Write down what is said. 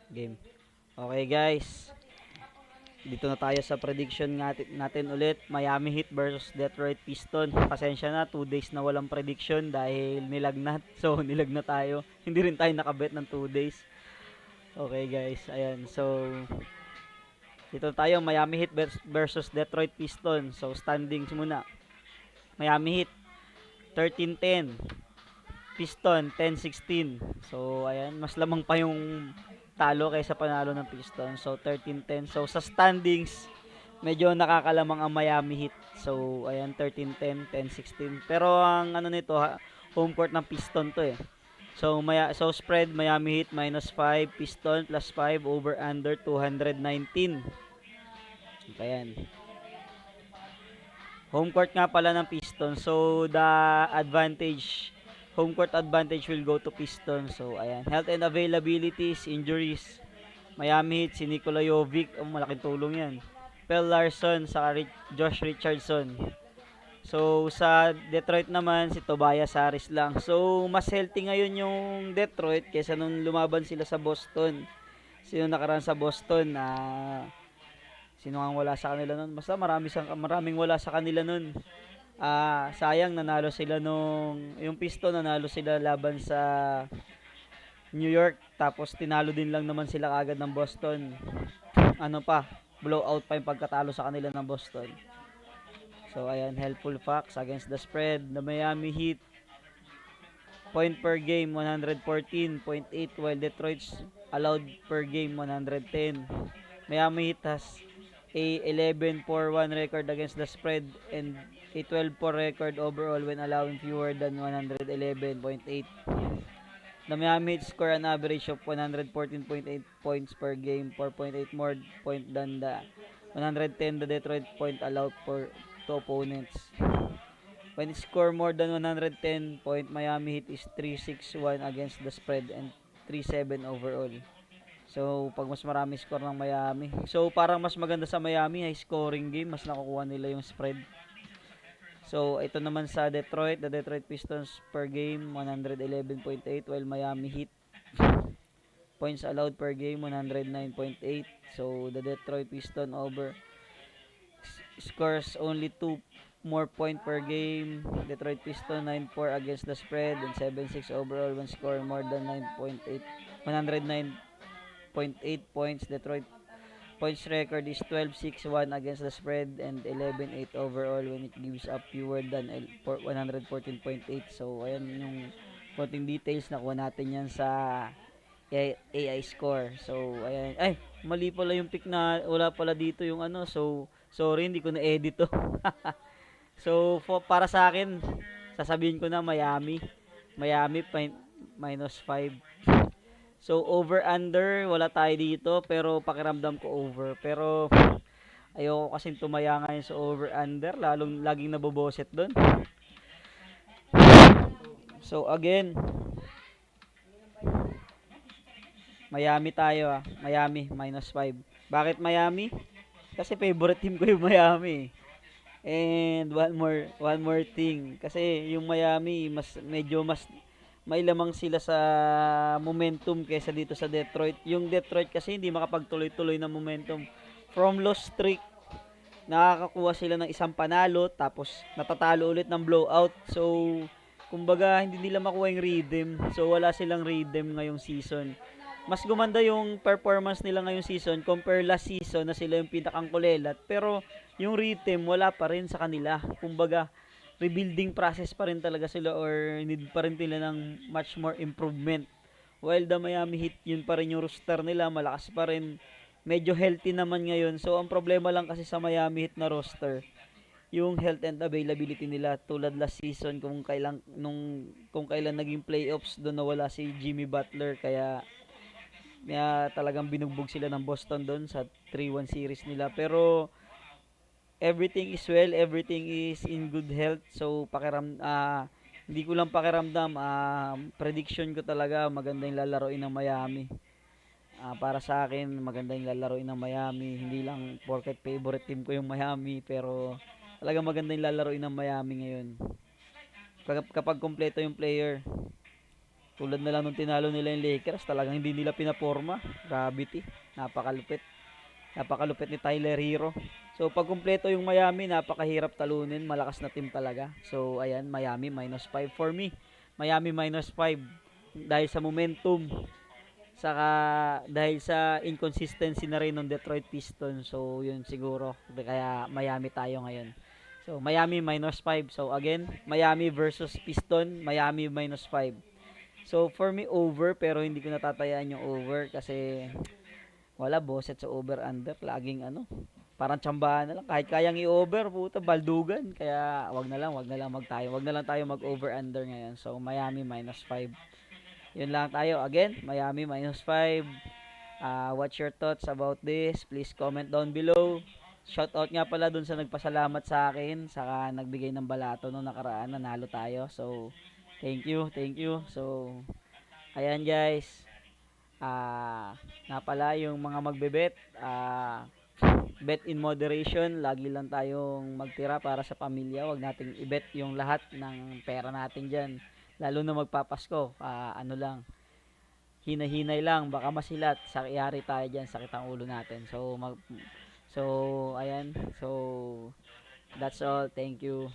Game. Okay guys, dito na tayo sa prediction natin ulit. Miami Heat versus Detroit Pistons. Pasensya na, 2 days na walang prediction dahil nilagnat. So, nilagnat tayo. Hindi rin tayo nakabet ng 2 days. Okay guys, ayan. So, dito tayo, Miami Heat versus Detroit Pistons. So, standings muna. Miami Heat, 13-10. Piston, 10-16. So, ayan, mas lamang pa yung talo kaysa panalo ng Piston. So, 13-10. So, sa standings, medyo nakakalamang ang Miami Heat. So, ayan, 13-10, 10-16. Pero ang ano nito, home court ng Piston to eh. So, spread Miami Heat -5, Piston +5, over under 219. Ayan. Home court nga pala ng Pistons. So, the advantage, home court advantage will go to Pistons. So, ayan. Health and availabilities, injuries. Miami Heat, si Nikola Jovic. Oh, malaking tulong yan. Pel Larson, saka Josh Richardson. So, sa Detroit naman, si Tobias Harris lang. So, mas healthy ngayon yung Detroit kaysa nung lumaban sila sa Boston. Sino nakaraan sa Boston na sino ang wala sa kanila nun? Basta maraming wala sa kanila nun. Sayang nanalo sila yung Piston nanalo sila laban sa New York, tapos tinalo din lang naman sila kagad ng Boston. Ano pa, blowout pa yung pagkatalo sa kanila ng Boston. So ayan, helpful facts against the spread. The Miami Heat, point per game 114.8, while Detroit's allowed per game 110. Miami Heat has a 11-4-1 record against the spread and a 12-4 record overall when allowing fewer than 111.8. The Miami Heat score an average of 114.8 points per game, 4.8 more point than the 110 the Detroit point allowed to opponents. When it score more than 110 point, Miami Heat is 3-6-1 against the spread and 3-7 overall. So, pag mas marami score ng Miami. So, parang mas maganda sa Miami, high scoring game, mas nakukuha nila yung spread. So, ito naman sa Detroit, the Detroit Pistons per game, 111.8, while Miami Heat, points allowed per game, 109.8. So, the Detroit Pistons scores only 2 more point per game. Detroit Pistons 9-4 against the spread and 7-6 overall when scoring more than 9.8, 109.8 points. Detroit points record is 12-6-1 against the spread and 11-8 overall when it gives up fewer than 114.8. So, ayan yung konting details na kuha natin yan sa AI score. So, ayan. Ay, mali pala yung pick na wala pala dito yung ano. So, sorry, hindi ko na-edit to. So, para sa akin, sasabihin ko na Miami. Miami -5. So, over under, wala tayo dito. Pero pakiramdam ko over. Pero, ayoko kasing tumaya ngayon sa over under. Laging naboboset doon. So, again, Miami tayo Miami, -5. Bakit Miami? Kasi favorite team ko yung Miami. And one more thing, kasi yung Miami medyo mas may lamang sila sa momentum kaysa dito sa Detroit. Yung Detroit kasi hindi makapagtuloy-tuloy ng momentum. From loss streak, nakakakuha sila ng isang panalo tapos natatalo ulit ng blowout. So, kumbaga hindi nila makuha yung rhythm. So, wala silang rhythm ngayong season. Mas gumanda yung performance nila ngayong season compare last season na sila yung pinakang kulelat. Pero yung rhythm wala pa rin sa kanila. Kumbaga, rebuilding process pa rin talaga sila or need pa rin nila ng much more improvement. While the Miami Heat, yun pa rin yung roster nila, malakas pa rin, medyo healthy naman ngayon. So, ang problema lang kasi sa Miami Heat na roster, yung health and availability nila tulad last season kung kailan naging playoffs doon nawala si Jimmy Butler kaya talagang binugbog sila ng Boston doon sa 3-1 series nila. Pero everything is well, everything is in good health. So hindi ko lang pakiramdam, prediction ko talaga maganda yung lalaroin ng Miami. Para sa akin, maganda yung lalaroin ng Miami. Hindi lang porket favorite team ko yung Miami, pero talaga maganda yung lalaroin ng Miami ngayon. Kapag kompleto yung player. Tulad na lang nung tinalo nila yung Lakers, talagang hindi nila pinaporma. Gravity. Napakalupit. Napakalupit ni Tyler Hero. So pag kumpleto yung Miami, napakahirap talunin. Malakas na team talaga. So ayan, Miami -5 for me. Miami -5 dahil sa momentum, saka dahil sa inconsistency na rin ng Detroit Pistons. So yun siguro kaya Miami tayo ngayon. So Miami -5. So again, Miami versus Piston, Miami -5. So for me over, pero hindi ko natatayaan yung over kasi wala boset sa over under, laging ano, parang tsambahan na lang kahit kayang i-over, puta baldugan. Kaya wag na lang tayo mag over under ngayon. So Miami -5. Yun lang tayo. Again, Miami -5. What's your thoughts about this? Please comment down below. Shoutout nga pala dun sa nagpasalamat sa akin, saka nagbigay ng balato nung nakaraan, nanalo tayo. So, thank you, thank you. So, ayan guys. Nga pala yung mga magbebet, bet in moderation. Lagi lang tayong magtira para sa pamilya. Wag nating i-bet yung lahat ng pera natin diyan. Lalo na magpapasko, ano lang, hinahinay lang, baka masilat, sakiyari tayo diyan, sakit ang ulo natin. So ayan. So that's all. Thank you.